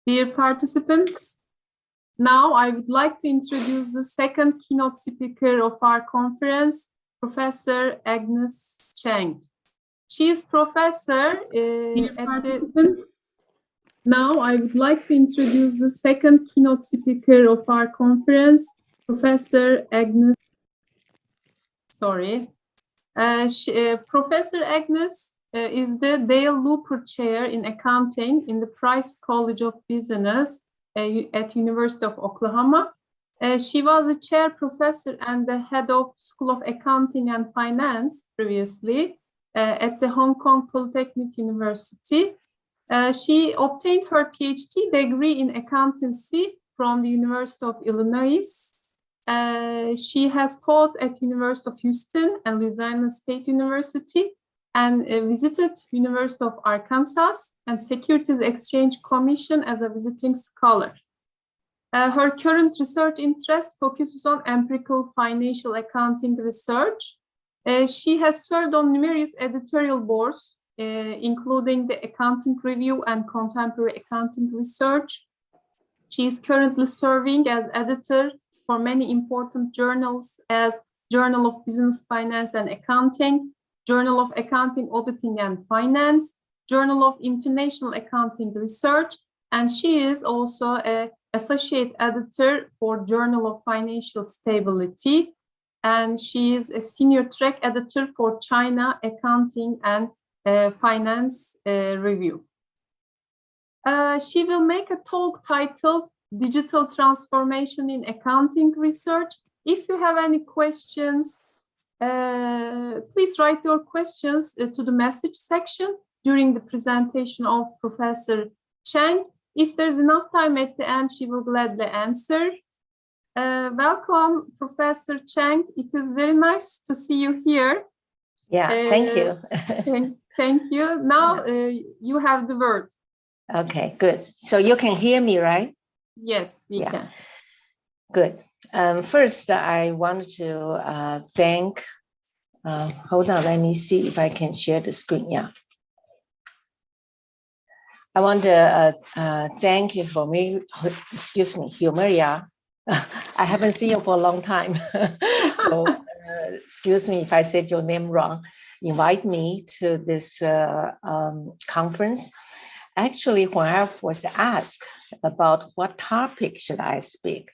Dear participants, now I would like to introduce the second keynote speaker of our conference, Professor Agnes Cheng. She is professor Now I would like to introduce the second keynote speaker of our conference, Professor Agnes. Professor Agnes is the Dale Looper Chair in Accounting in the Price College of Business at University of Oklahoma. She was a chair professor and the head of School of Accounting and Finance previously at the Hong Kong Polytechnic University. She obtained her PhD degree in accountancy from the University of Illinois. She has taught at University of Houston and Louisiana State University and visited University of Arkansas and Securities Exchange Commission as a visiting scholar. Her current research interest focuses on empirical financial accounting research. She has served on numerous editorial boards, including the Accounting Review and Contemporary Accounting Research. She is currently serving as editor for many important journals as Journal of Business, Finance and Accounting, Journal of Accounting, Auditing and Finance, Journal of International Accounting Research, and she is also an associate editor for Journal of Financial Stability, and she is a senior track editor for China Accounting and Finance Review. She will make a talk titled Digital Transformation in Accounting Research. If you have any questions, please write your questions to the message section during the presentation of Professor Cheng. If there's enough time at the end, she will gladly answer. Welcome, Professor Cheng. It is very nice to see you here. Yeah, thank you. Thank you. Now you have the word. Okay, good. So you can hear me, right? Yes, we can. Good. First, I wanted to thank, hold on, let me see if I can share the screen. Yeah. I want to thank you for me, excuse me, Humaria. I haven't seen you for a long time. So excuse me if I said your name wrong. Invite me to this conference. Actually, when I was asked about what topic should I speak,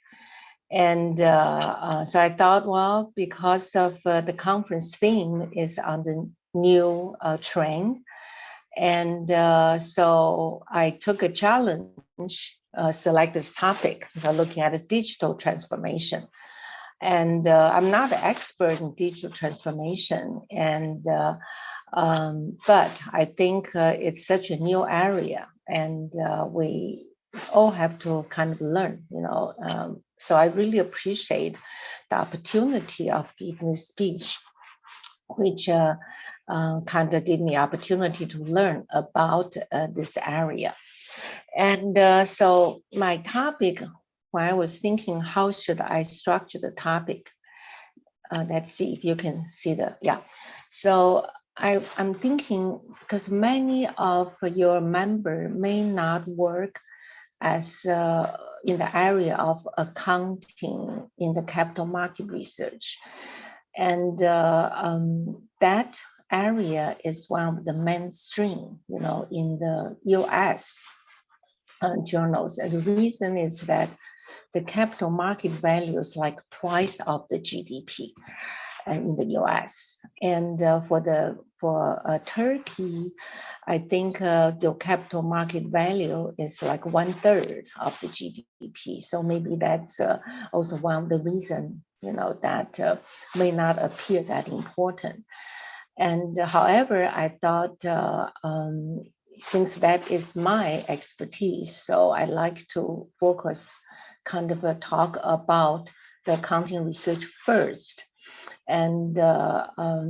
and so I thought, well, because of the conference theme is on the new trend, and so I took a challenge, select this topic, looking at a digital transformation. And I'm not an expert in digital transformation, and but I think it's such a new area, and we all have to kind of learn, you know. So I really appreciate the opportunity of giving this speech, which kind of gave me opportunity to learn about this area. And so my topic, when I was thinking, how should I structure the topic? Let's see if you can see the, yeah. So I'm thinking, because many of your members may not work as in the area of accounting in the capital market research. And that area is one of the mainstream, you know, in the US journals. And the reason is that the capital market value is like twice of the GDP in the US. And for Turkey, I think the capital market value is like 1/3 of the GDP. So maybe that's also one of the reasons, you know, that may not appear that important. And however, I thought since that is my expertise, so I like to focus kind of a talk about the accounting research first. And,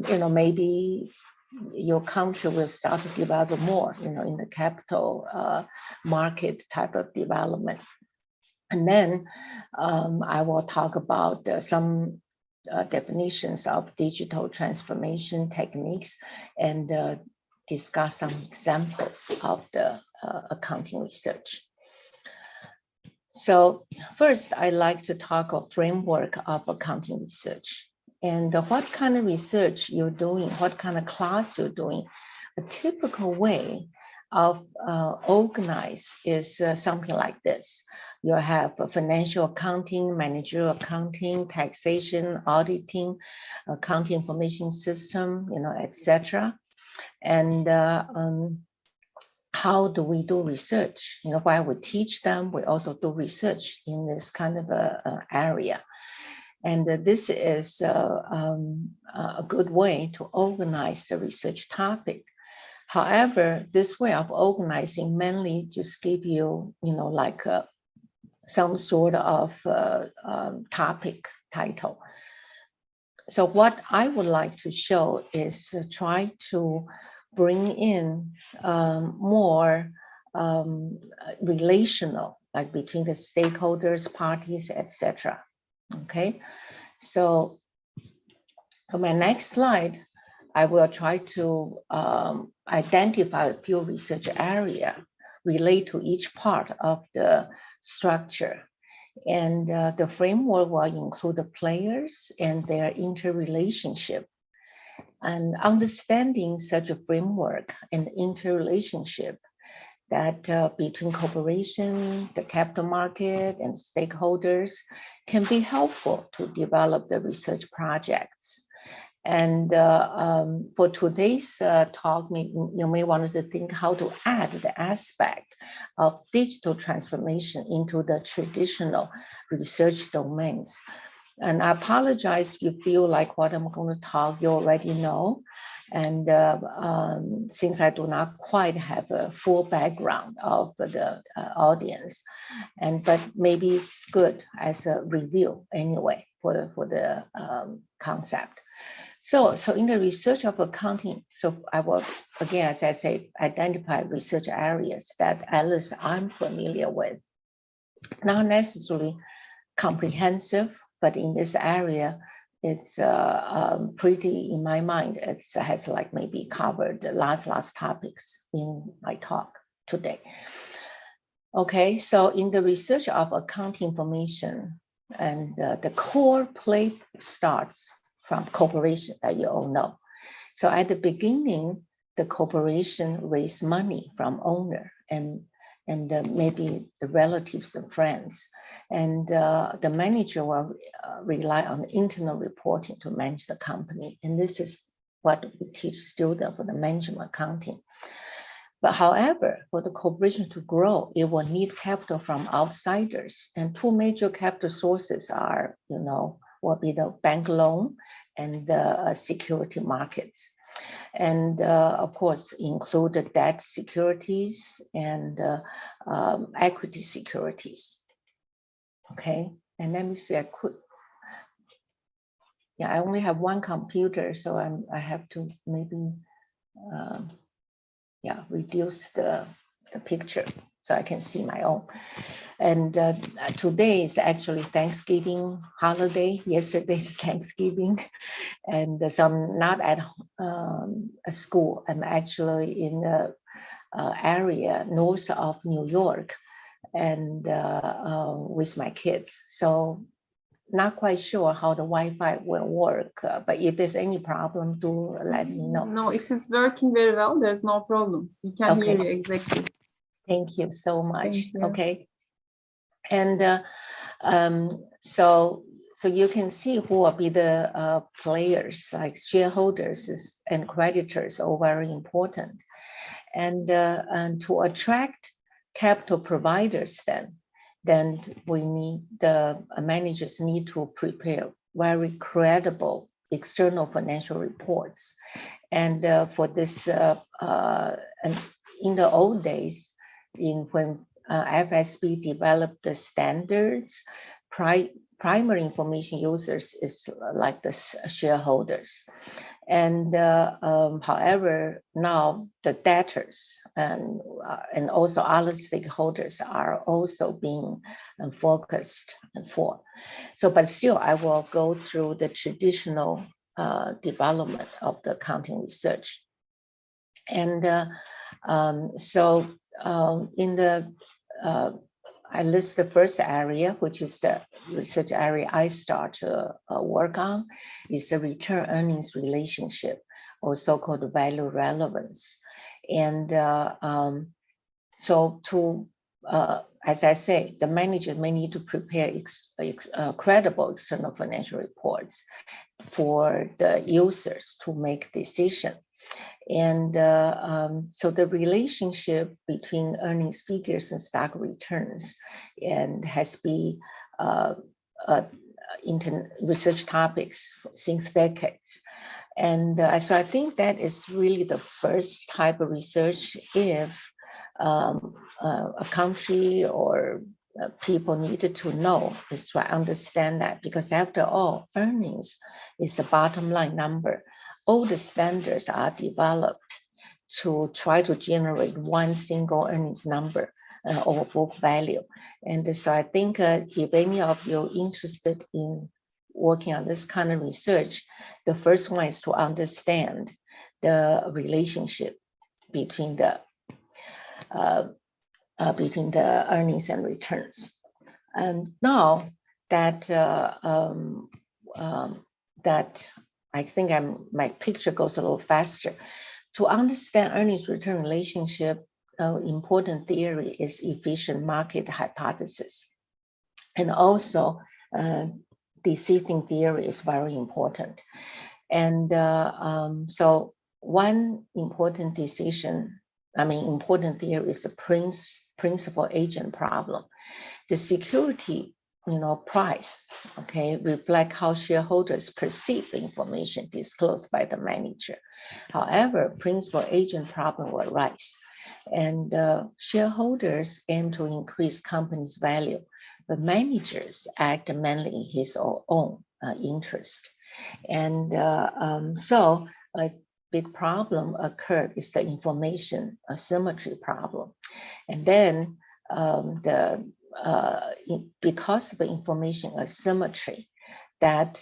you know, maybe your country will start to develop more, you know, in the capital market type of development. And then I will talk about some definitions of digital transformation techniques and discuss some examples of the accounting research. So first, I like to talk a framework of accounting research and what kind of research you're doing, what kind of class you're doing. A typical way of organize is something like this. You have financial accounting, managerial accounting, taxation, auditing, accounting information system, etc. And how do we do research? While we teach them, we also do research in this kind of area. And this is a good way to organize the research topic. However, this way of organizing mainly just give you, like some sort of topic title. So what I would like to show is try to bring in more relational, like between the stakeholders, parties, etc. Okay, so my next slide, I will try to identify a few research area relate to each part of the structure. And the framework will include the players and their interrelationship. And understanding such a framework and interrelationship that between corporation, the capital market, and stakeholders can be helpful to develop the research projects. And for today's talk, you may want to think how to add the aspect of digital transformation into the traditional research domains. And I apologize if you feel like what I'm going to talk, you already know. And since I do not quite have a full background of the audience, but maybe it's good as a review anyway for the concept. So in the research of accounting, so I will, again, as I say, identify research areas that at least I'm familiar with. Not necessarily comprehensive, but in this area, it's pretty, in my mind, it has like maybe covered the last topics in my talk today. Okay, so in the research of accounting information, and the core play starts from corporation that you all know. So at the beginning, the corporation raised money from owner and maybe the relatives and friends. And the manager will rely on internal reporting to manage the company. And this is what we teach students for the management accounting. But however, for the corporation to grow, it will need capital from outsiders. And two major capital sources are, will be the bank loan and the security markets. And of course, include the debt securities and equity securities. Okay, and let me see, I only have one computer, so I have to maybe, reduce the picture so I can see my own. And today is actually Thanksgiving holiday. Yesterday is Thanksgiving. And so I'm not at school. I'm actually in the area north of New York and with my kids. So not quite sure how the Wi-Fi will work, but if there's any problem, do let me know. No, it is working very well. There's no problem. We can hear you exactly. Thank you so much. You. Okay. And so you can see who will be the players, like shareholders and creditors, are very important. And to attract capital providers, then we need, the managers need to prepare very credible external financial reports. And for this, and in the old days, when FSB developed the standards, primary information users is like the shareholders. And however, now the debtors and also other stakeholders are also being focused for. So, but still, I will go through the traditional development of the accounting research. And in the I list the first area, which is the research area I start to work on, is the return earnings relationship, or so-called value relevance. And so to, as I say, the manager may need to prepare credible external financial reports for the users to make decision. And so the relationship between earnings figures and stock returns and has been research topics since decades. And so I think that is really the first type of research if a country or people needed to know, is to understand that, because after all, earnings is a bottom line number. All the standards are developed to try to generate one single earnings number or book value. And so I think if any of you are interested in working on this kind of research, the first one is to understand the relationship between the earnings and returns. Now that that I think my picture goes a little faster. To understand earnings return relationship, important theory is efficient market hypothesis, and also decision theory is very important. And so one important important theory is the principal agent problem. The security, price, reflect how shareholders perceive the information disclosed by the manager. However, principal agent problem will arise, and shareholders aim to increase company's value, but managers act mainly in his or own interest. And so a big problem occurred is the information asymmetry problem. And then because of the information asymmetry, that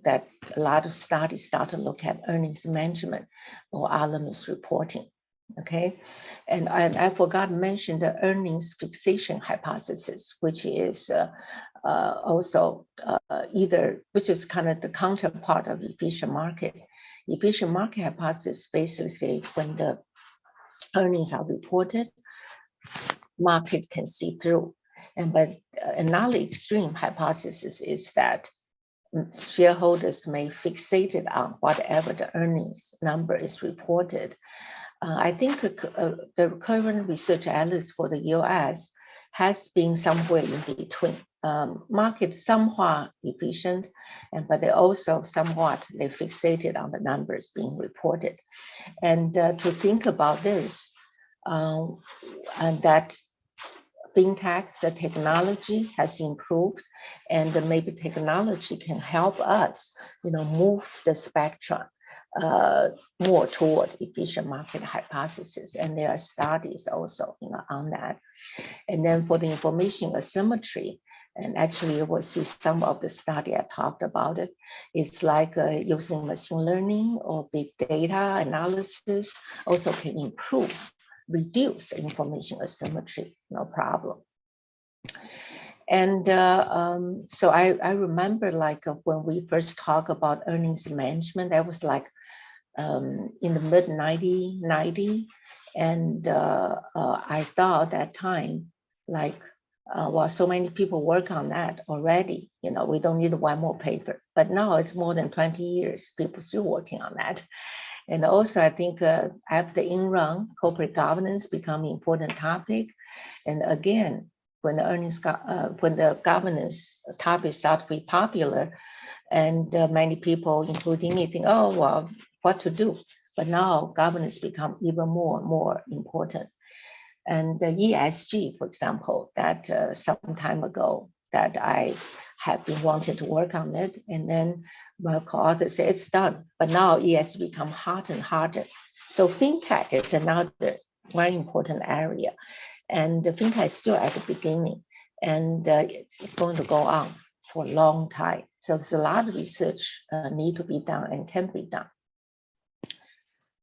that a lot of studies start to look at earnings management or other misreporting. And I forgot to mention the earnings fixation hypothesis, which is also which is kind of the counterpart of efficient market. Efficient market hypothesis basically say when the earnings are reported, market can see through. But another extreme hypothesis is that shareholders may fixate it on whatever the earnings number is reported. I think the current research, at least for the US, has been somewhere in between. Market somewhat efficient, but they also somewhat they fixated on the numbers being reported. And to think about this, and that fintech, the technology has improved, and maybe technology can help us, move the spectrum more toward efficient market hypothesis. And there are studies also, on that. And then for the information asymmetry, and actually you will see some of the study I talked about it. It's like using machine learning or big data analysis also can reduce information asymmetry, no problem. And so I remember when we first talked about earnings management, that was in the mid-1990s. And I thought at that time, well, so many people work on that already, we don't need one more paper. But now it's more than 20 years, people still working on that. And also, I think after Enron, corporate governance become an important topic. And again, when the governance topic started to be popular, and many people, including me, think, oh, well, what to do? But now governance become even more and more important. And the ESG, for example, that some time ago that I have been wanting to work on it, and then my co-author said it's done. But now ESG become harder and harder. So fintech is another very important area, and the fintech is still at the beginning, and it's going to go on for a long time. So there's a lot of research need to be done and can be done.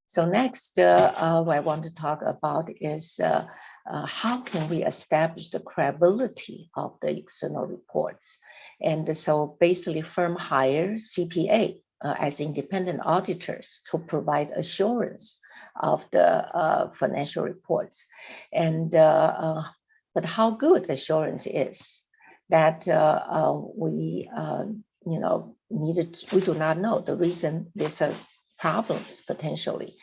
So next, what I want to talk about is how can we establish the credibility of the external reports? And so basically firm hire CPA as independent auditors to provide assurance of the financial reports. And but how good assurance is that we we do not know. The reason there's a problems potentially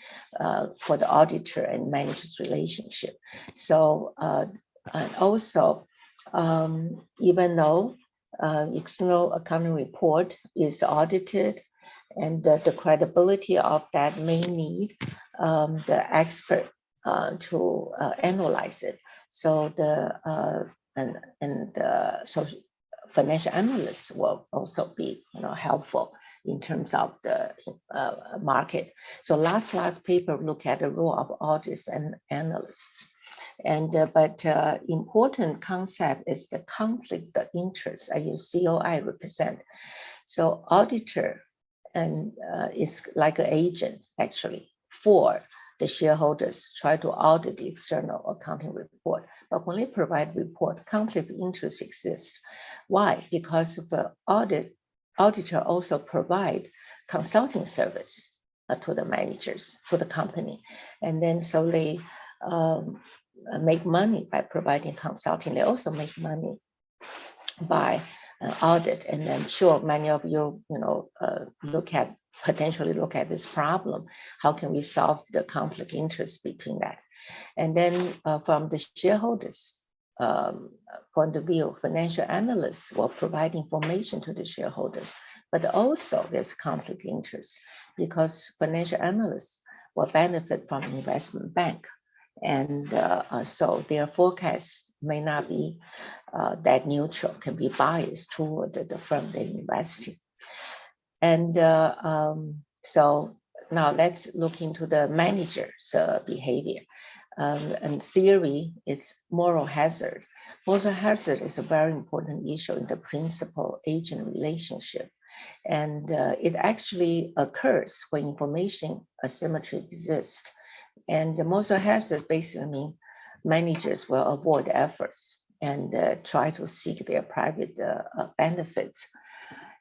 for the auditor and manager's relationship. So and also, even though external accounting report is audited, and the credibility of that may need the expert to analyze it. So the so financial analysts will also be helpful in terms of the market. So last paper look at the role of auditors and analysts. And but important concept is the conflict of interest as you COI represent. So auditor and is like an agent actually for the shareholders try to audit the external accounting report. But when they provide report, conflict of interest exists. Why? Because the auditor also provide consulting service to the managers for the company. And then so they make money by providing consulting. They also make money by audit. And I'm sure many of you, potentially look at this problem. How can we solve the conflict interest between that? And then from the shareholders point of view, financial analysts will provide information to the shareholders, but also there's conflict interest because financial analysts will benefit from investment bank. And so their forecasts may not be that neutral, can be biased toward the firm they invest in. And so now let's look into the manager's behavior. And theory is moral hazard. Moral hazard is a very important issue in the principal-agent relationship. And it actually occurs when information asymmetry exists. And the moral hazard basically means managers will avoid efforts and try to seek their private benefits.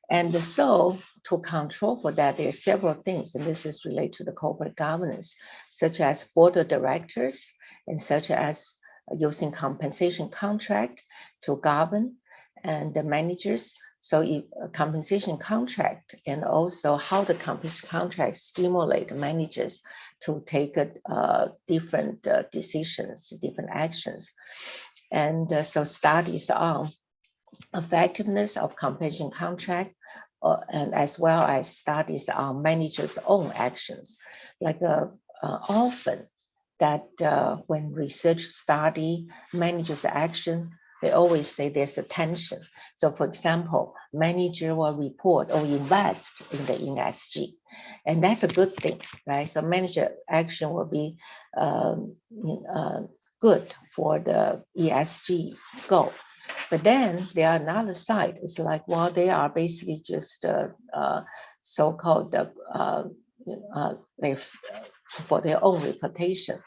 And so to control for that, there are several things, and this is related to the corporate governance, such as board of directors and such as using compensation contract to govern and the managers. So if a compensation contract and also how the compensation contract stimulate managers to take different decisions, different actions. And so studies on effectiveness of compensation contract and as well as studies on managers' own actions. Like often that when research study managers' action, they always say there's a tension. So for example, manager will report or invest in the ESG, and that's a good thing, right? So manager action will be good for the ESG goal. But then there are another side. It's like, well, they are basically just so-called for their own reputation,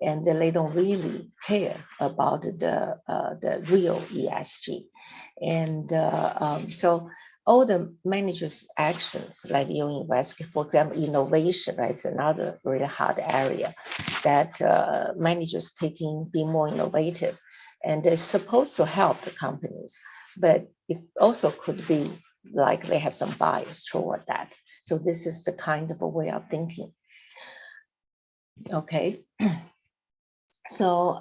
and they don't really care about the real ESG. And so all the managers' actions, like you invest, for example, innovation, right? It's another really hard area that managers be more innovative. And they're supposed to help the companies, but it also could be like they have some bias toward that. So this is the kind of a way of thinking. Okay. So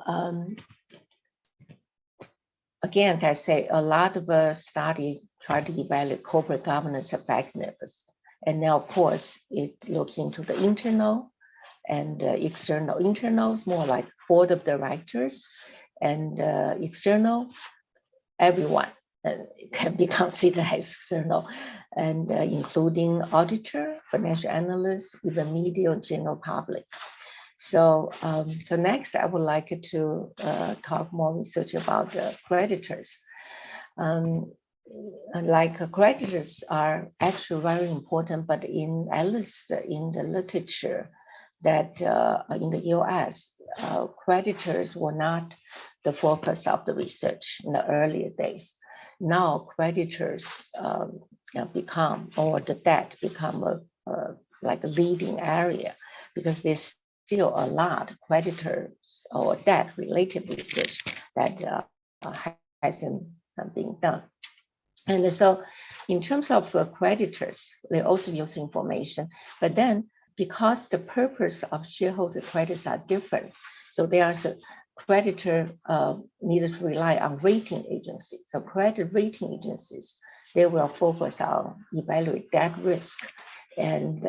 again, as I say, a lot of studies try to evaluate corporate governance effectiveness. And now, of course, it looks into the internal and external. Internal is more like board of directors, and external, everyone can be considered as external, and including auditor, financial analysts, even media, general public. So, so next, I would like to talk more research about creditors. Like creditors are actually very important, but at least in the literature, that in the US, creditors were not the focus of the research in the earlier days. Now creditors become, or the debt become like a leading area, because there's still a lot of creditors or debt related research that hasn't been done. And so in terms of creditors, they also use information, but then because the purpose of shareholder credits are different, so there's a creditor needed to rely on rating agencies. So credit rating agencies, they will focus on evaluate debt risk. And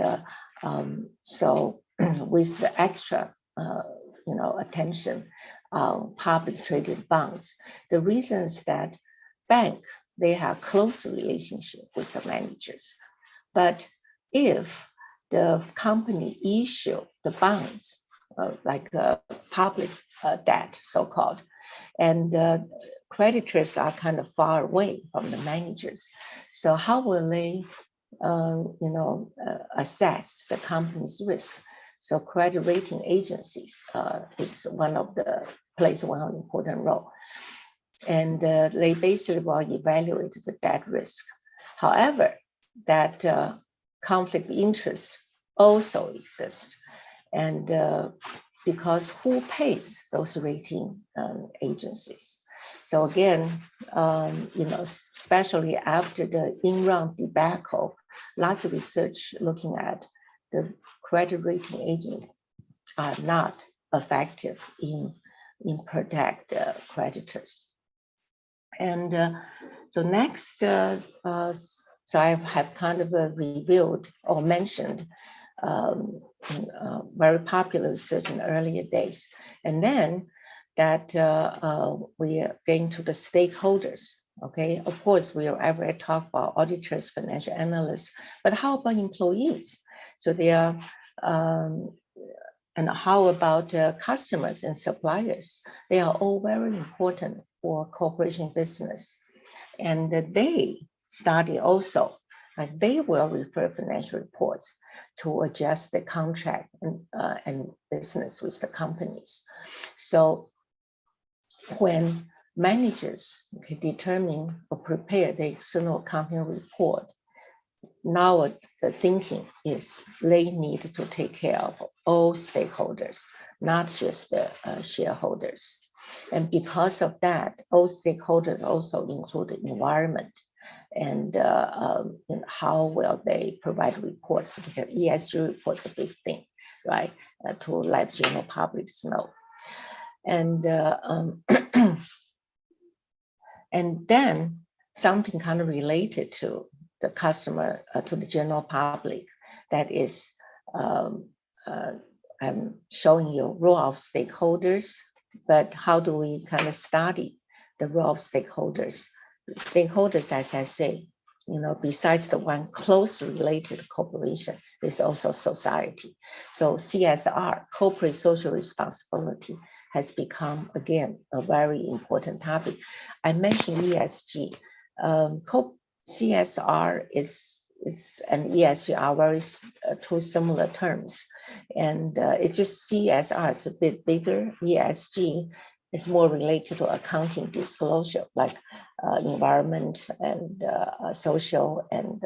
so with the extra attention on public traded bonds, the reasons that bank, they have close relationship with the managers. But if the company issue the bonds, like public debt, so-called, and creditors are kind of far away from the managers, so how will they assess the company's risk? So credit rating agencies is one of the plays one important role. And they basically will evaluate the debt risk. However, that conflict of interest also exists. And because who pays those rating agencies? So again, especially after the Enron debacle, lots of research looking at the credit rating agents are not effective in protect creditors. And so next, so I have kind of revealed or mentioned very popular research in earlier days. And then that we are going to the stakeholders. Okay, of course, we already talk about auditors, financial analysts, but how about employees? So they are, and how about customers and suppliers? They are all very important for corporation business. And they study also, like they will refer financial reports to adjust the contract and business with the companies. So when managers determine or prepare the external accounting report, now the thinking is they need to take care of all stakeholders, not just the shareholders. And because of that, all stakeholders also include the environment and how will they provide reports, because ESG reports a big thing, right, to let general publics know. And and then something kind of related to the customer, to the general public, that is, I'm showing you role of stakeholders, but how do we kind of study the role of stakeholders? Stakeholders, as I say, besides the one closely related to corporation, there's also society. So CSR, corporate social responsibility, has become, again, a very important topic. I mentioned ESG. CSR and ESG are very two similar terms. And it's just CSR is a bit bigger. ESG is more related to accounting disclosure, like environment and social and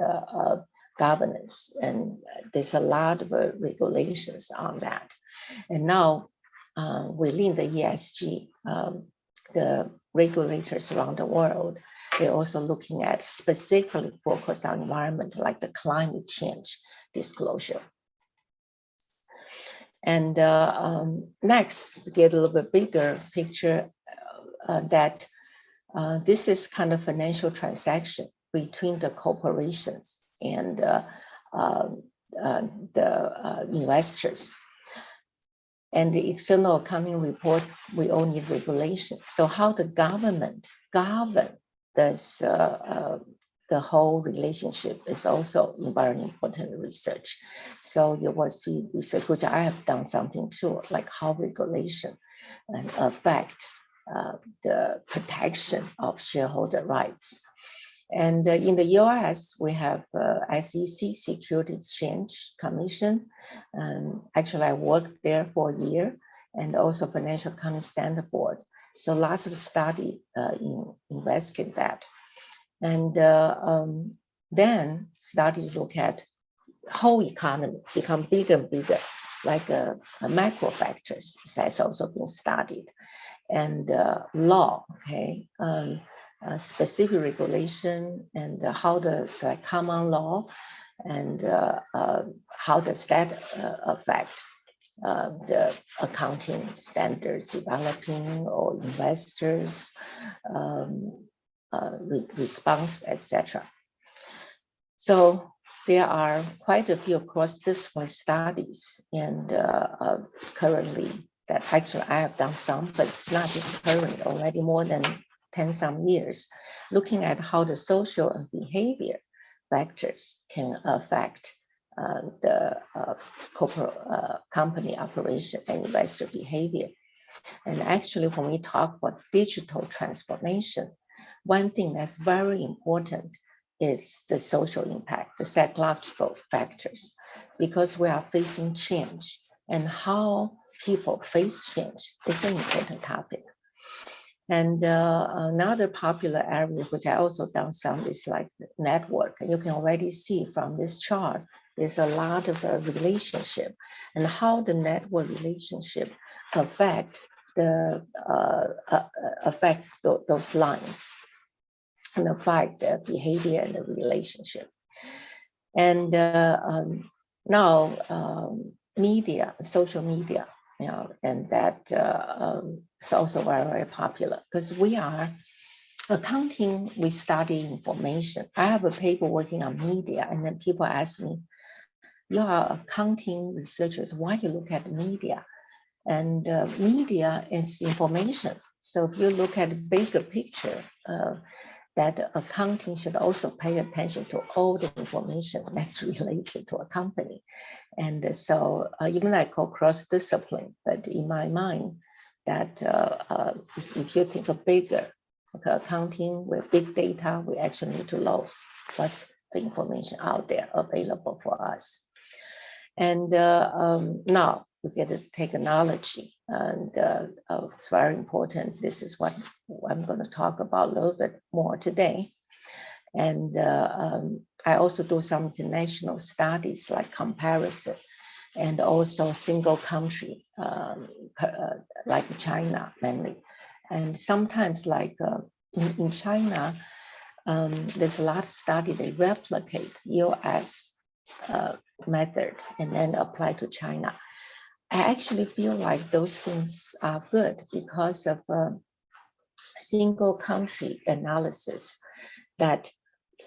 governance. And there's a lot of regulations on that. And now within the ESG, the regulators around the world, they're also looking at specifically focus on environment, like the climate change disclosure. And next, to get a little bit bigger picture, that this is kind of financial transaction between the corporations and the investors. And the external accounting report, we all need regulation. So how the government govern this, the whole relationship is also very important research. So you will see research, which I have done something too, like how regulation affect the protection of shareholder rights. And in the US, we have SEC, Security Exchange Commission. Actually, I worked there for a year, and also Financial Accounting Standard Board. So lots of study investigate that. And then studies look at whole economy become bigger and bigger, like macro factors has also been studied. And law, okay, specific regulation and how the common law and how does that affect the accounting standards developing or investors response, etc. So there are quite a few cross-disciplinary studies, and currently that actually I have done some, but it's not just current, already more than 10 some years, looking at how the social and behavior factors can affect the corporate company operation and investor behavior. And actually, when we talk about digital transformation, one thing that's very important is the social impact, the psychological factors, because we are facing change, and how people face change is an important topic. And another popular area, which I also done some, is like network. And you can already see from this chart, there's a lot of relationship, and how the network relationship affect those lines and affect the behavior and the relationship. And now media, social media, you know, and that is also very, very popular, because we are accounting, we study information. I have a paper working on media, and then people ask me, you are accounting researchers, why you look at media? And media is information. So if you look at the bigger picture, that accounting should also pay attention to all the information that's related to a company. And so even I call cross-discipline, but in my mind, that if you think of bigger accounting with big data, we actually need to know what's the information out there available for us. And now we get to technology, and it's very important. This is what I'm going to talk about a little bit more today. And I also do some international studies like comparison, and also single country, like China mainly. And sometimes like in China, there's a lot of study, they replicate US method and then apply to China. I actually feel like those things are good because of single country analysis that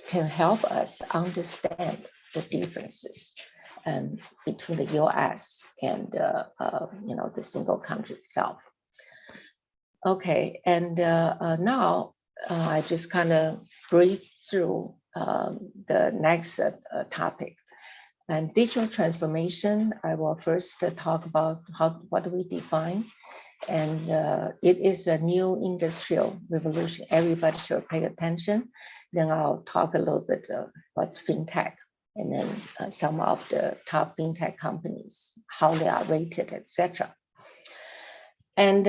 can help us understand the differences between the US and you know, the single country itself. Okay, and now I just kind of breeze through the next topic. And digital transformation, I will first talk about what do we define. And it is a new industrial revolution. Everybody should pay attention. Then I'll talk a little bit what's fintech, and then some of the top fintech companies, how they are rated, etc. And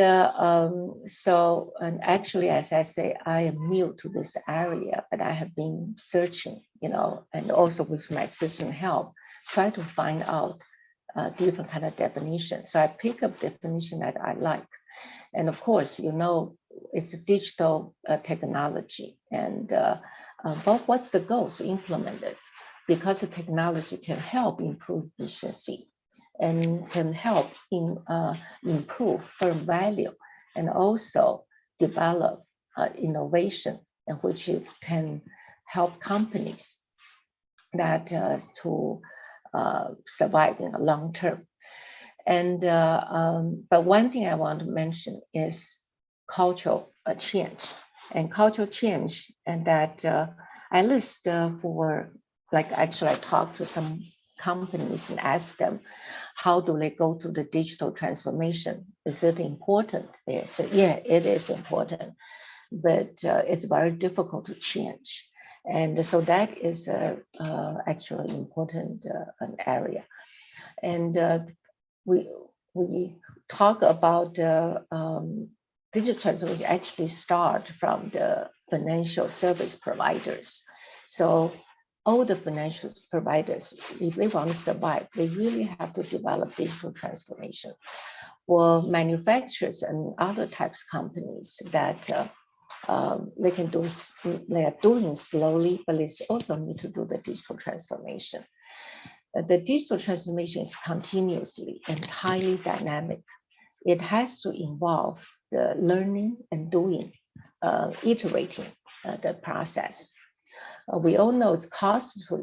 so, and actually, as I say, I am new to this area, but I have been searching, you know, and also with my assistant help, try to find out different kind of definition. So I pick up definition that I like. And of course, you know, it's a digital technology. And but what's the goal to implement it? Because the technology can help improve efficiency and can help improve firm value, and also develop innovation, and which can help companies that to survive in the long term. And but one thing I want to mention is cultural change, and cultural change, and that I list for, like, actually I talked to some companies and asked them, how do they go through the digital transformation? Is it important? They said, yeah, it is important, but it's very difficult to change. And so that is actually important an area. And we talk about digital transformation actually start from the financial service providers. So all the financial providers, if they want to survive, they really have to develop digital transformation. For manufacturers and other types of companies that they are doing slowly, but they also need to do the digital transformation. The digital transformation is continuously and it's highly dynamic. It has to involve the learning and doing, iterating the process. We all know it's cost to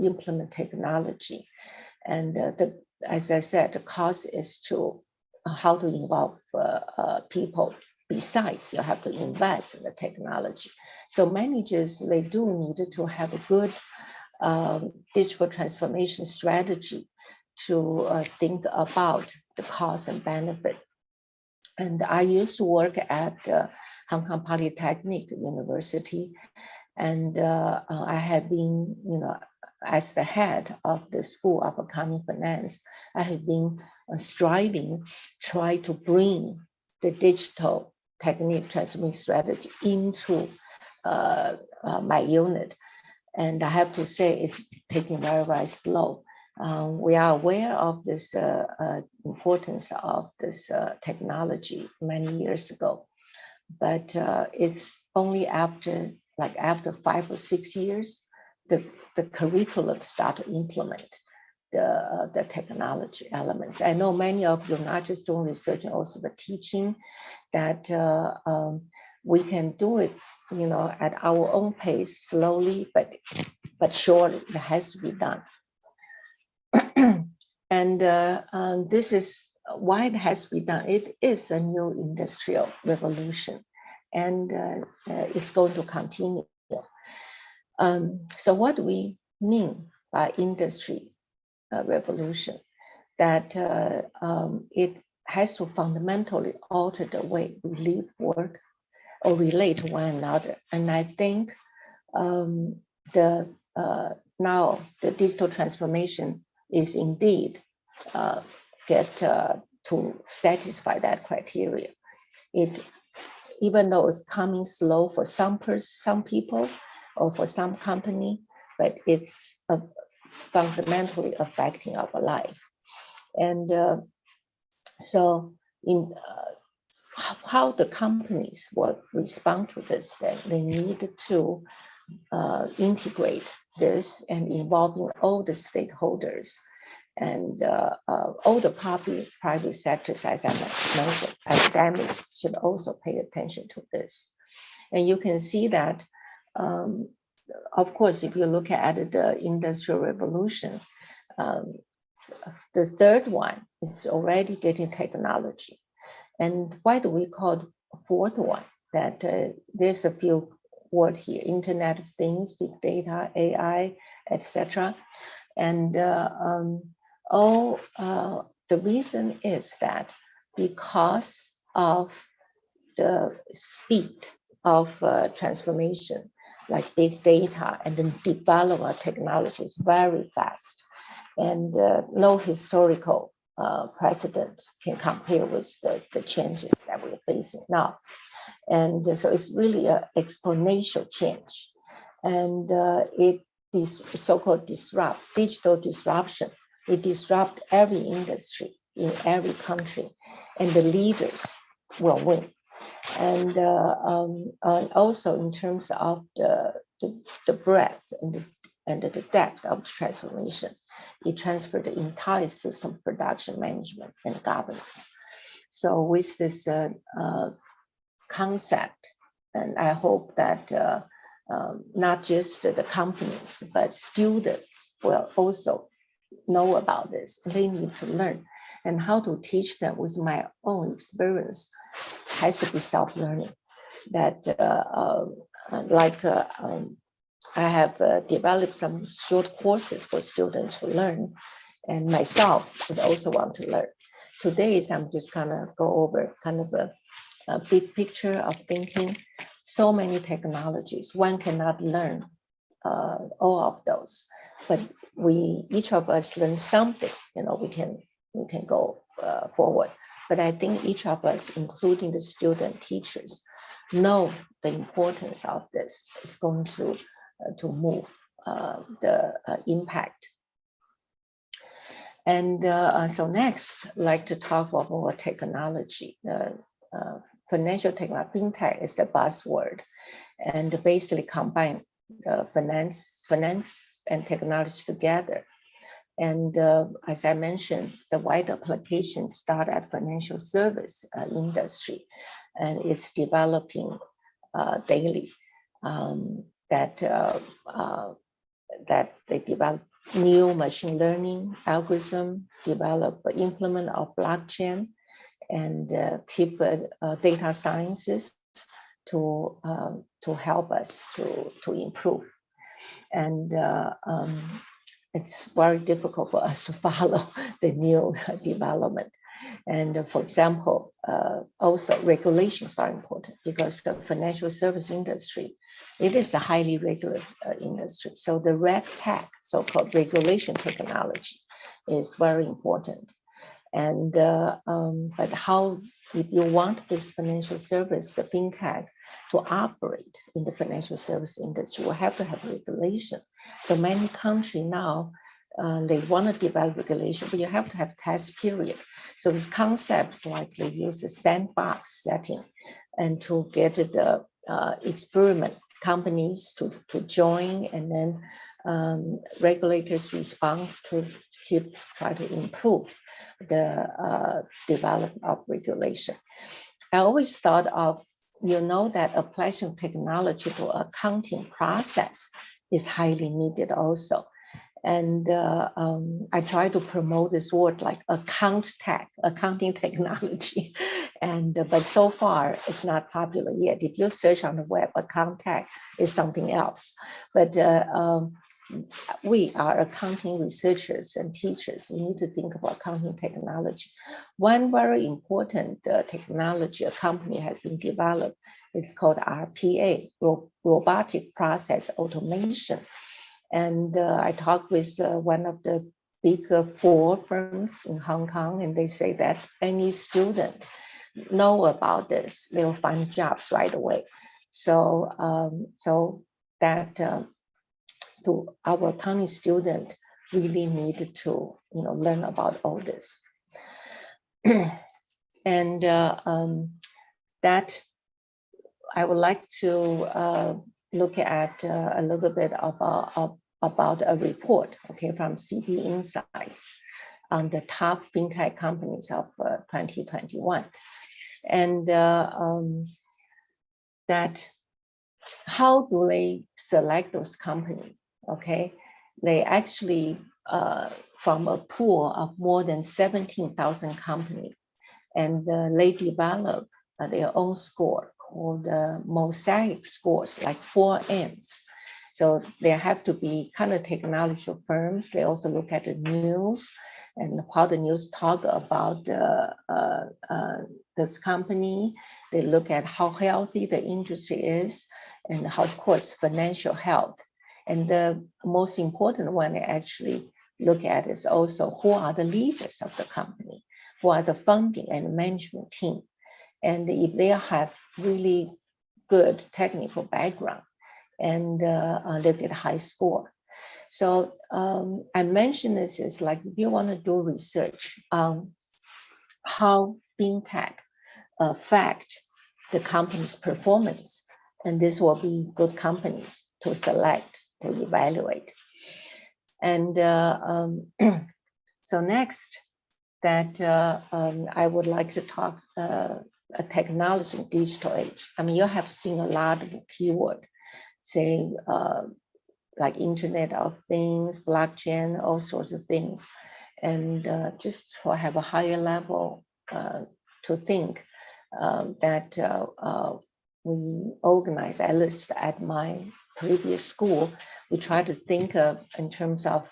implement technology. And as I said, the cost is to how to involve people. Besides, you have to invest in the technology. So managers, they do need to have a good digital transformation strategy to think about the cost and benefit. And I used to work at Hong Kong Polytechnic University, and I had been, as the head of the School of Accounting Finance, I have been striving, try to bring the digital technique transformation strategy into my unit. And I have to say it's taking very, very slow. We are aware of this importance of this technology many years ago, but it's only after 5 or 6 years, the curriculum start to implement the technology elements. I know many of you not just doing research and also the teaching, that we can do it, at our own pace, slowly, but surely it has to be done. And this is why it has to be done. It is a new industrial revolution, and it's going to continue. So what do we mean by industry revolution? That it has to fundamentally alter the way we live, work, or relate to one another. And I think now the digital transformation is indeed get to satisfy that criteria. Even though it's coming slow for some people or for some company, but it's fundamentally affecting our life. And so in how the companies will respond to this, then they need to integrate this and involving all the stakeholders and all the private sectors, as I mentioned, academics should also pay attention to this. And you can see that, of course, if you look at the Industrial Revolution, the third one is already getting technology. And why do we call it fourth one? That there's a few words here: Internet of Things, big data, AI, etc. And the reason is that because of the speed of transformation, like big data and the development of technology is very fast, and no historical precedent can compare with the changes that we're facing now. And so it's really an exponential change. And it is so-called digital disruption. It disrupts every industry in every country, and the leaders will win. And also in terms of the breadth and the depth of transformation, it transferred the entire system, production, management, and governance. So with this concept, and I hope that not just the companies, but students will also know about this. They need to learn, and how to teach them with my own experience has to be self-learning. That I have developed some short courses for students to learn, and myself would also want to learn. Today, I'm just kind of go over kind of a big picture of thinking, so many technologies. One cannot learn all of those, but each of us learn something. We can go forward. But I think each of us, including the student teachers, know the importance of this. It's going to move the impact. And so next, I'd like to talk about more technology. Financial technology, fintech is the buzzword, and basically combine finance and technology together. And as I mentioned, the wide application start at financial service industry, and it's developing daily. That they develop new machine learning algorithm, implement of blockchain, and keep data sciences to help us to improve. And it's very difficult for us to follow the new development. And for example, also regulation is very important, because the financial service industry, it is a highly regulated industry. So the RegTech, so-called regulation technology, is very important. And but how, if you want this financial service, the fintech, to operate in the financial service industry, will have to have regulation. So many countries now, they want to develop regulation, but you have to have test period. So these concepts, like they use a sandbox setting, and to get the experiment companies to join, and then regulators respond to try to improve the development of regulation. I always thought of, that application technology to accounting process is highly needed also. And I try to promote this word like accounting technology. And but so far it's not popular yet. If you search on the web, account tech is something else. But we are accounting researchers and teachers. We need to think about accounting technology. One very important technology a company has been developed is called RPA, robotic process automation. And I talked with one of the big 4 firms in Hong Kong, and they say that any student know about this, they will find jobs right away. So, our accounting student really need to, learn about all this. And that I would like to look at a little bit about a report, from CD Insights on the top fintech companies of 2021. And that how do they select those companies? They actually, from a pool of more than 17,000 companies, and they develop their own score called mosaic scores, like 4 N's. So they have to be kind of technology firms. They also look at the news and how the news talk about this company. They look at how healthy the industry is, and how, of course, financial health. And the most important one they actually look at is also who are the leaders of the company, who are the funding and management team. And if they have really good technical background, and they get a high score. So I mentioned this is like, if you want to do research on how fintech affect the company's performance, and this will be good companies to select, to evaluate. And so next, that I would like to talk a technology in digital age. I mean, you have seen a lot of keyword, say like Internet of Things, blockchain, all sorts of things. And just to have a higher level to think that we organize, at least at my previous school, we try to think of in terms of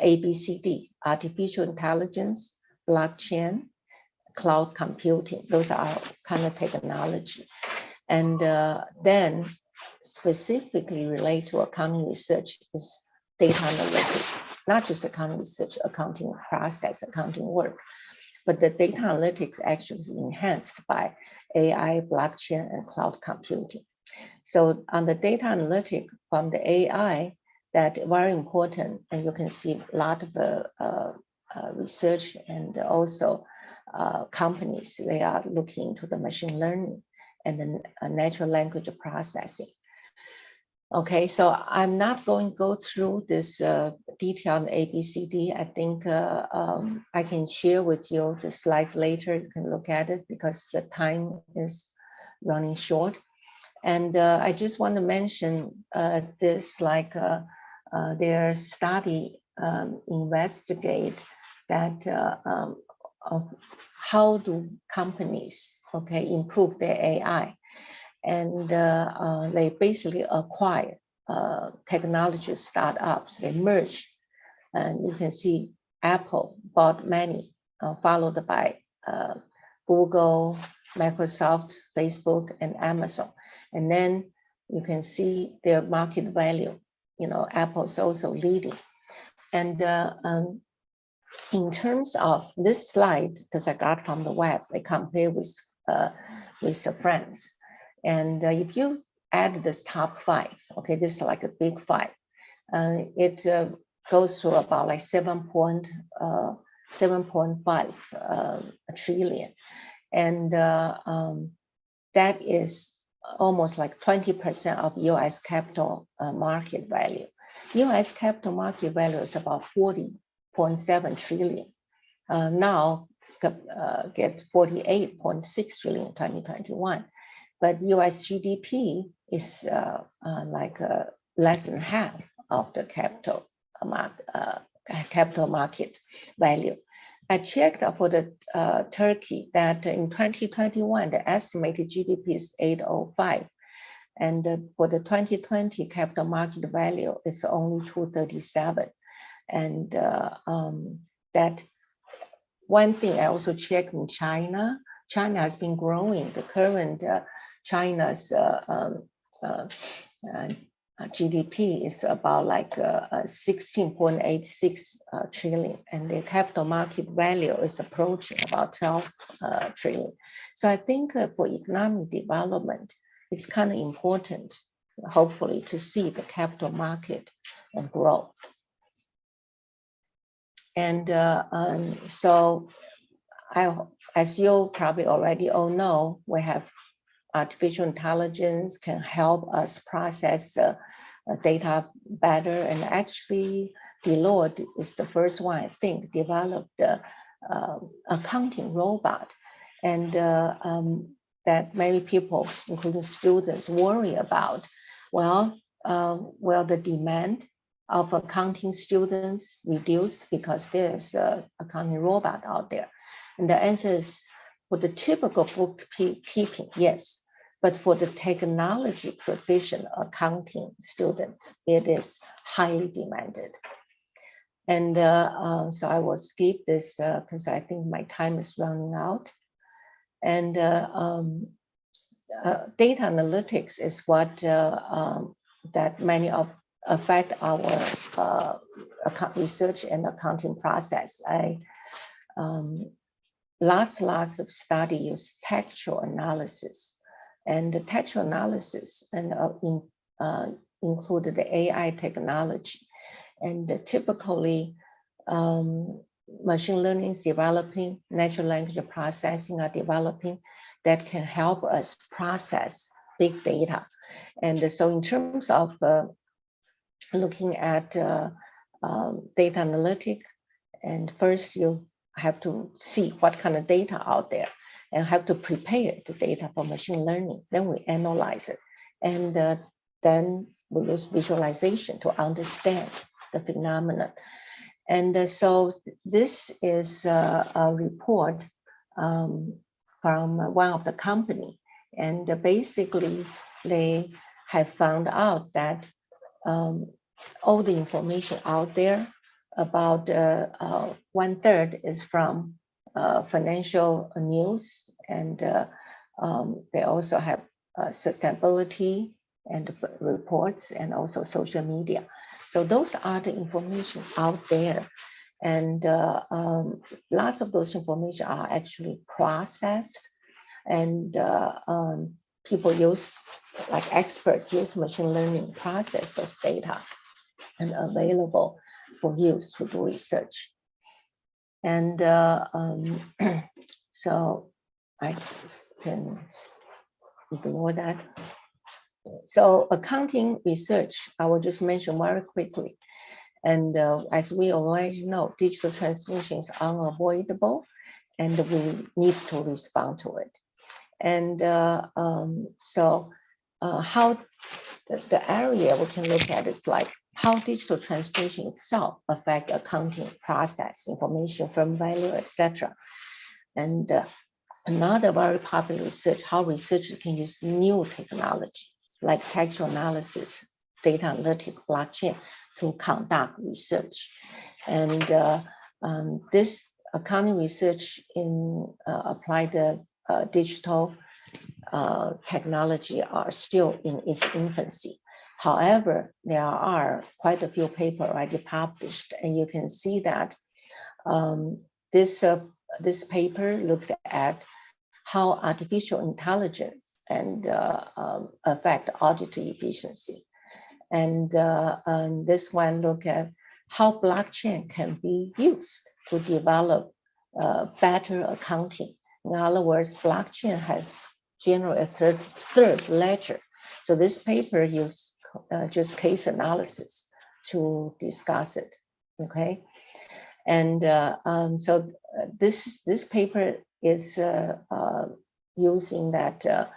ABCD, artificial intelligence, blockchain, cloud computing. Those are kind of technology. And then specifically relate to accounting research is data analytics, not just accounting research, accounting process, accounting work, but the data analytics actually is enhanced by AI, blockchain, and cloud computing. So on the data analytic from the AI, that very important, and you can see a lot of research and also companies, they are looking into the machine learning and the natural language processing. Okay, so I'm not going to go through this detailed ABCD. I think I can share with you the slides later. You can look at it because the time is running short. And I just want to mention this, like their study investigate that of how do companies, okay, improve their AI. And they basically acquire technology startups, they merge. And you can see Apple bought many, followed by Google, Microsoft, Facebook, and Amazon. And then you can see their market value. You know, Apple's also leading. And in terms of this slide, because I got from the web, they compare with the friends. And if you add this top 5, okay, this is like a big 5. It goes to about like 7.5 trillion. And that is almost like 20% of US capital market value. US capital market value is about 40.7 trillion. Now get 48.6 trillion in 2021. But US GDP is like less than half of the capital market value. I checked for the Turkey that in 2021, the estimated GDP is 805. And for the 2020 capital market value, it's only 237. And that one thing I also checked in China, China has been growing. The current China's GDP is about like 16.86 trillion, and the capital market value is approaching about 12 trillion. So I think for economic development, it's kind of important, hopefully, to see the capital market grow. And so as you probably already all know, we have artificial intelligence can help us process data better. And actually, Deloitte is the first one, I think, developed the accounting robot. And that many people, including students, worry about, well, will the demand of accounting students reduce because there's an accounting robot out there? And the answer is, for the typical bookkeeping, yes. But for the technology proficient accounting students, it is highly demanded. And so I will skip this because I think my time is running out. And data analytics is what that many of affect our research and accounting process. Lots of study use textual analysis. And the textual analysis and included the AI technology. And typically, machine learning is developing, natural language processing are developing that can help us process big data. And so in terms of looking at data analytic, and first you have to see what kind of data out there and have to prepare the data for machine learning. Then we analyze it. And then we use visualization to understand the phenomenon. And so this is a report from one of the company. And basically they have found out that all the information out there, about 1/3 is from financial news, and they also have sustainability and reports, and also social media. So those are the information out there. And lots of those information are actually processed, and people use, like experts use machine learning process those data and available for use to do research. And so I can ignore that. So accounting research, I will just mention very quickly. And as we already know, digital transformation is unavoidable, and we need to respond to it. And how the area we can look at is like how digital transformation itself affect accounting process, information, firm value, etc. And another very popular research, how researchers can use new technology like textual analysis, data analytics, blockchain to conduct research. And this accounting research in applied digital technology are still in its infancy. However, there are quite a few papers already published, and you can see that this paper looked at how artificial intelligence and affect audit efficiency. And this one look at how blockchain can be used to develop better accounting. In other words, blockchain has generally a third ledger. So this paper used just case analysis to discuss it, okay? And so this paper is using that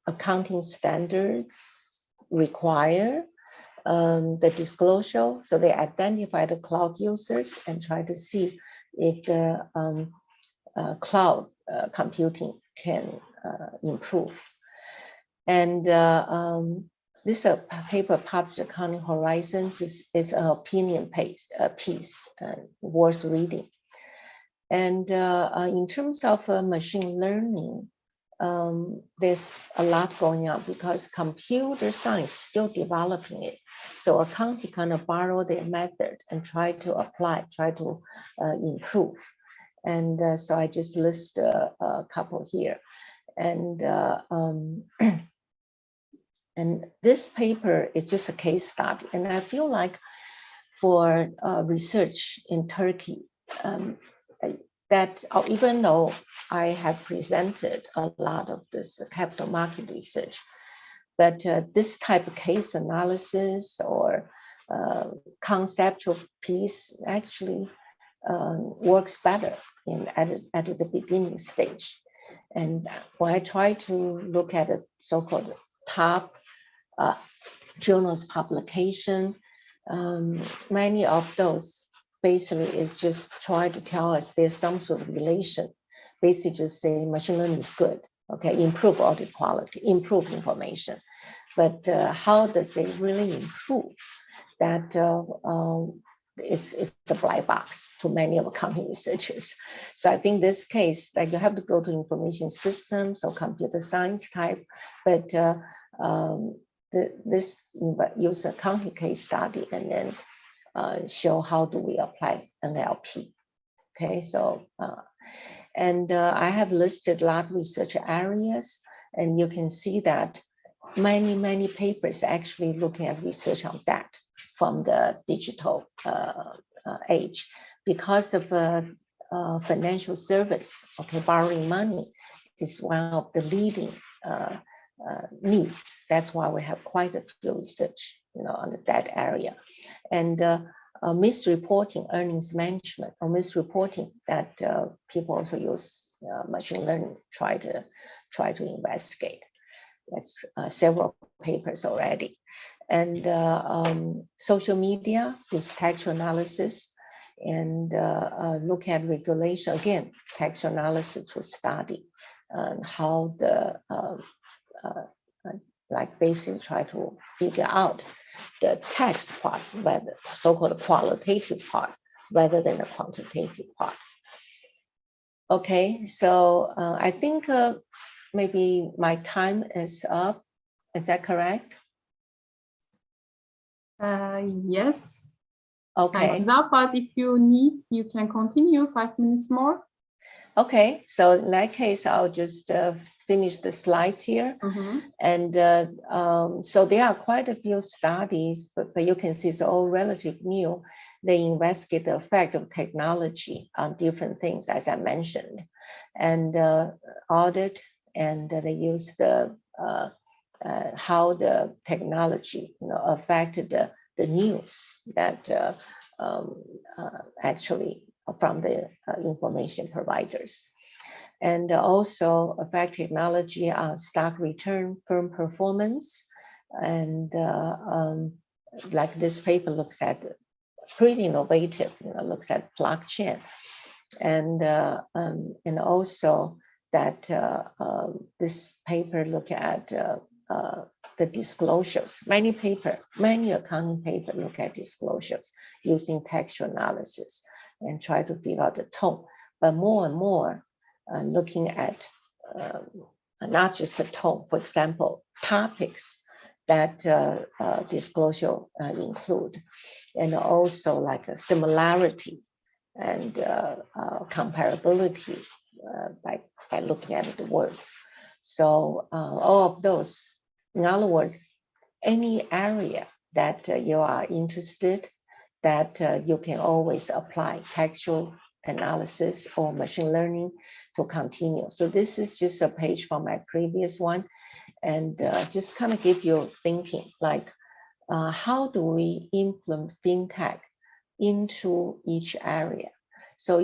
accounting standards require the disclosure. So they identify the cloud users and try to see if the cloud computing can improve. And this paper published Accounting Horizons is an opinion piece worth reading. And in terms of machine learning, there's a lot going on because computer science is still developing it. So accounting kind of borrow their method and try to apply, try to improve. And so I just list a couple here. And and this paper is just a case study. And I feel like for research in Turkey, that even though I have presented a lot of this capital market research, but this type of case analysis or conceptual piece actually works better at the beginning stage. And when I try to look at a so-called top journals publication, many of those basically is just try to tell us there's some sort of relation. Basically just say machine learning is good, okay, improve audit quality, improve information. But how does it really improve? That it's a black box to many of accounting researchers. So I think this case, like you have to go to information systems or computer science type, but this use a accounting case study and then show how do we apply NLP. Okay, so and I have listed a lot of research areas, and you can see that many papers actually looking at research on that from the digital age because of financial service. Okay, borrowing money is one of the leading needs. That's why we have quite a few research, on that area. And misreporting, earnings management, or misreporting that people also use machine learning try to investigate. That's several papers already. And social media use textual analysis and look at regulation, again, textual analysis to study how the like basically try to figure out the text part, rather so-called qualitative part, rather than the quantitative part. Okay, so I think maybe my time is up. Is that correct? Yes. Okay. Time's up, but if you need, you can continue 5 minutes more. Okay, so in that case, I'll just finish the slides here. And so there are quite a few studies, but you can see it's all relatively new. They investigate the effect of technology on different things, as I mentioned, and audit, and they use the how the technology, affected the news that actually from the information providers, and also affect technology on stock return, firm performance, and like this paper looks at pretty innovative, looks at blockchain, and also that this paper look at the disclosures. Many accounting paper look at disclosures using textual analysis and try to figure out the tone, but more and more looking at not just the tone, for example, topics that disclosure include, and also like a similarity and comparability by looking at the words. So all of those, in other words, any area that you are interested, that you can always apply textual analysis or machine learning to continue. So this is just a page from my previous one, and just kind of give you thinking, like how do we implement fintech into each area? So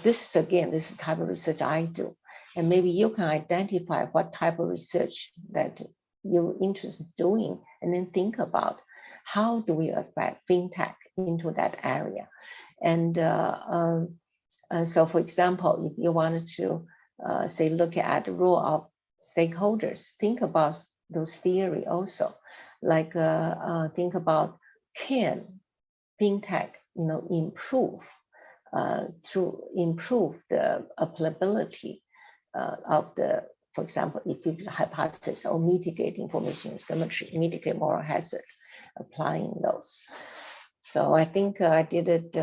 this is the type of research I do, and maybe you can identify what type of research that you're interested in doing, and then think about how do we affect fintech into that area. And so, for example, if you wanted to say look at the role of stakeholders, think about those theory also. Like think about, can fintech improve to improve the applicability of the, for example, if you hypothesis or mitigate information asymmetry, mitigate moral hazard, applying those. So I think I did it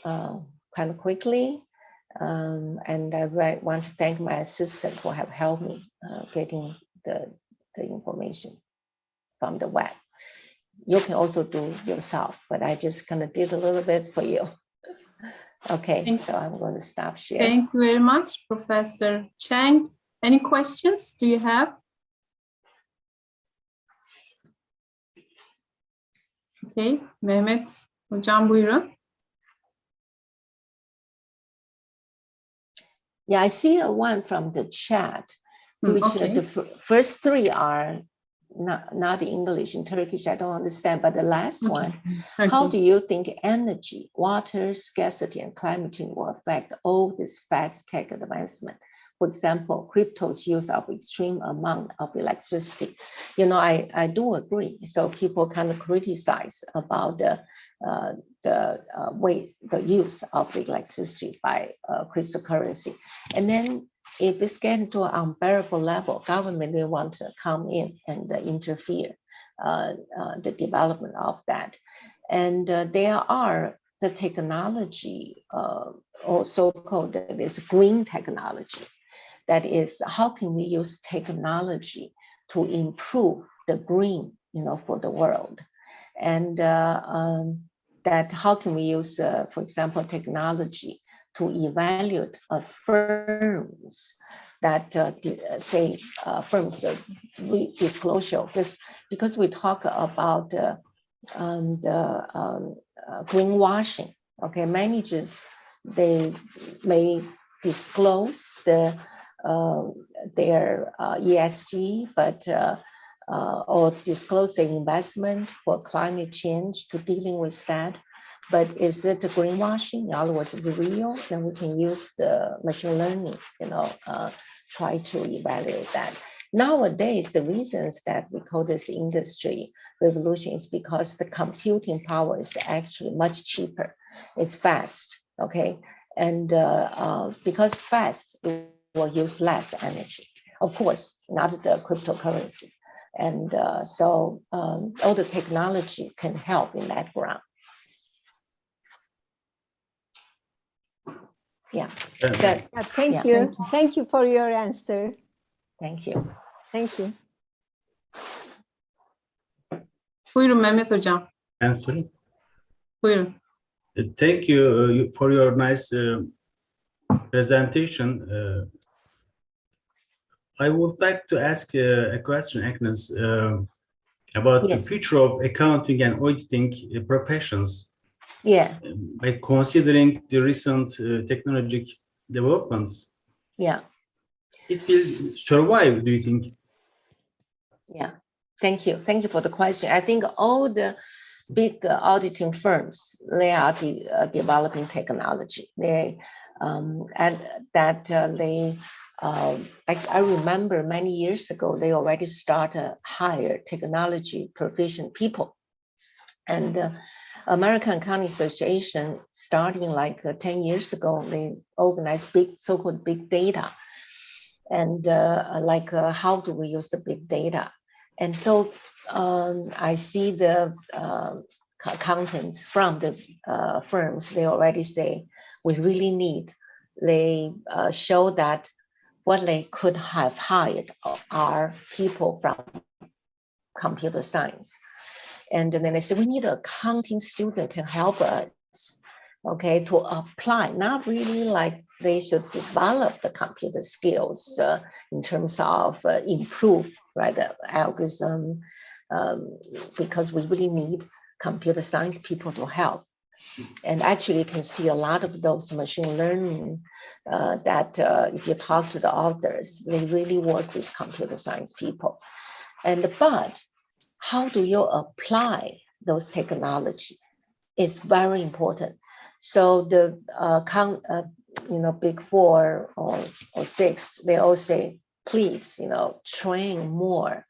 kind of quickly, and I want to thank my assistant who have helped me getting the information from the web. You can also do yourself, but I just kind of did a little bit for you. Okay, so I'm going to stop sharing. Thank you very much, Professor Cheng. Any questions do you have? Okay, Mehmet Hocam buyurun. Yeah, I see one from the chat, which the first three are not English and Turkish, I don't understand, but the last one, how do you think energy, water scarcity, and climate change will affect all this fast tech advancement? For example, crypto's use of extreme amount of electricity. I do agree. So people kind of criticize about the use of the electricity by cryptocurrency. And then if it's getting to an unbearable level, government will want to come in and interfere the development of that. And there are the technology, or so-called this green technology. That is, how can we use technology to improve the green, for the world? And that how can we use, for example, technology to evaluate firms that say firms disclosure, because we talk about the greenwashing. Okay, managers, they may disclose their ESG, but or disclose the investment for climate change to dealing with that. But is it greenwashing? In other words, is it real? Then we can use the machine learning, try to evaluate that. Nowadays, the reasons that we call this industry revolution is because the computing power is actually much cheaper. It's fast, okay? And because fast, it will use less energy. of course, not the cryptocurrency. And so all the technology can help in that ground. Yeah. So, thank you. Thank you for your answer. Thank you. Thank you. Buyurun Mehmet Hocam. Answering. Buyurun. Thank you for your nice presentation. I would like to ask a question, Agnes, about the future of accounting and auditing professions. Yeah. By considering the recent technological developments. Yeah. It will survive, do you think? Yeah. Thank you. Thank you for the question. I think all the big auditing firms, they are developing technology. They and that they I remember many years ago they already started hire technology proficient people, and American Accounting Association starting like 10 years ago, they organized big so-called big data, and how do we use the big data? And so I see the accountants from the firms, they already say, we really need, they show that what they could have hired are people from computer science. And then they said, we need an accounting student can help us, okay, to apply, not really like they should develop the computer skills in terms of improve, right, the algorithm, because we really need computer science people to help. And actually you can see a lot of those machine learning that if you talk to the authors, they really work with computer science people. But how do you apply those technology is very important. So the big 4 or 6, they all say, please, train more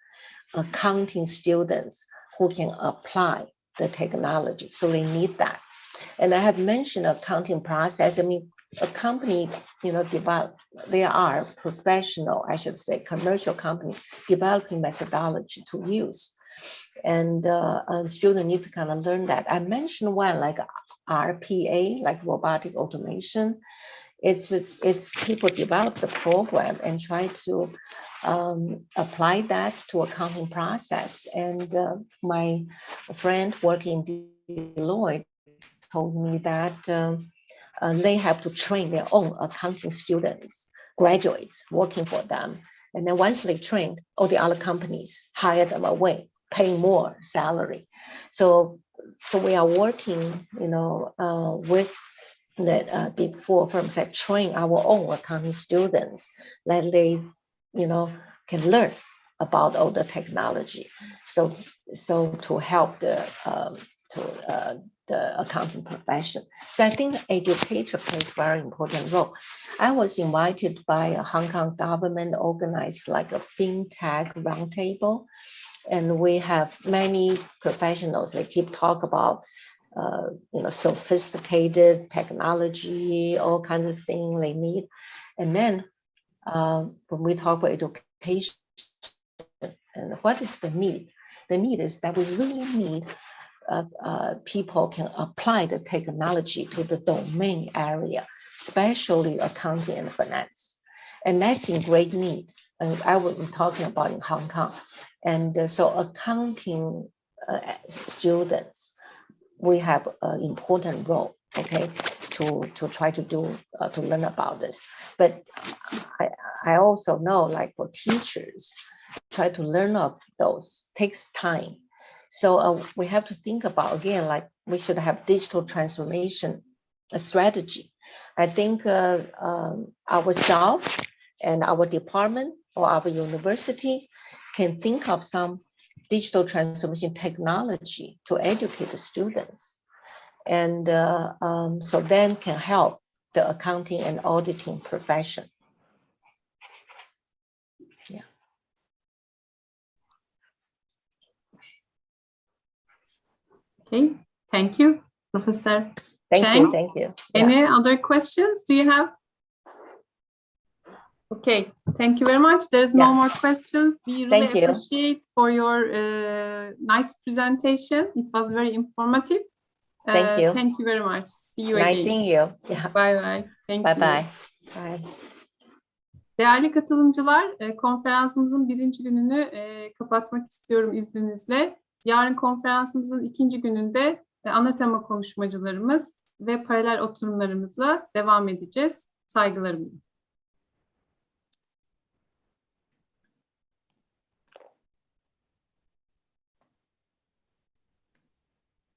accounting students who can apply the technology. So they need that. And I have mentioned accounting process. I mean, a company, they are professional, I should say, commercial company developing methodology to use. And students need to kind of learn that. I mentioned one like RPA, like robotic automation. It's people develop the program and try to apply that to accounting process. And my friend working in Deloitte told me that they have to train their own accounting students, graduates working for them. And then once they trained, all the other companies hire them away, paying more salary. So we are working, with the big 4 firms that train our own accounting students, that they, can learn about all the technology. So to help the accounting profession. So I think educator plays a very important role. I was invited by a Hong Kong government organized like a FinTech roundtable. And we have many professionals that keep talk about, sophisticated technology, all kinds of things they need. And then when we talk about education, and what is the need? The need is that we really need people can apply the technology to the domain area, especially accounting and finance. And that's in great need. And I will be talking about in Hong Kong. And so accounting students, we have an important role, okay, to try to do, to learn about this. But I also know, like for teachers, try to learn of those takes time. So we have to think about, again, like we should have digital transformation strategy. I think ourselves and our department or our university can think of some digital transformation technology to educate the students. And so then can help the accounting and auditing profession. Yeah. Okay, thank you, Professor Thank Cheng. you, thank you. Any other questions do you have? Okay, thank you very much. There's no Yeah. more questions. We really Thank you. appreciate for your nice presentation. It was very informative. Thank you. Thank you very much. See you Nice again. seeing you. Yeah. Bye bye. Thank Bye you. bye. Bye. Değerli katılımcılar, konferansımızın birinci gününü kapatmak istiyorum izninizle. Yarın konferansımızın ikinci gününde ana tema konuşmacılarımız ve paralel oturumlarımızla devam edeceğiz. Saygılarımla.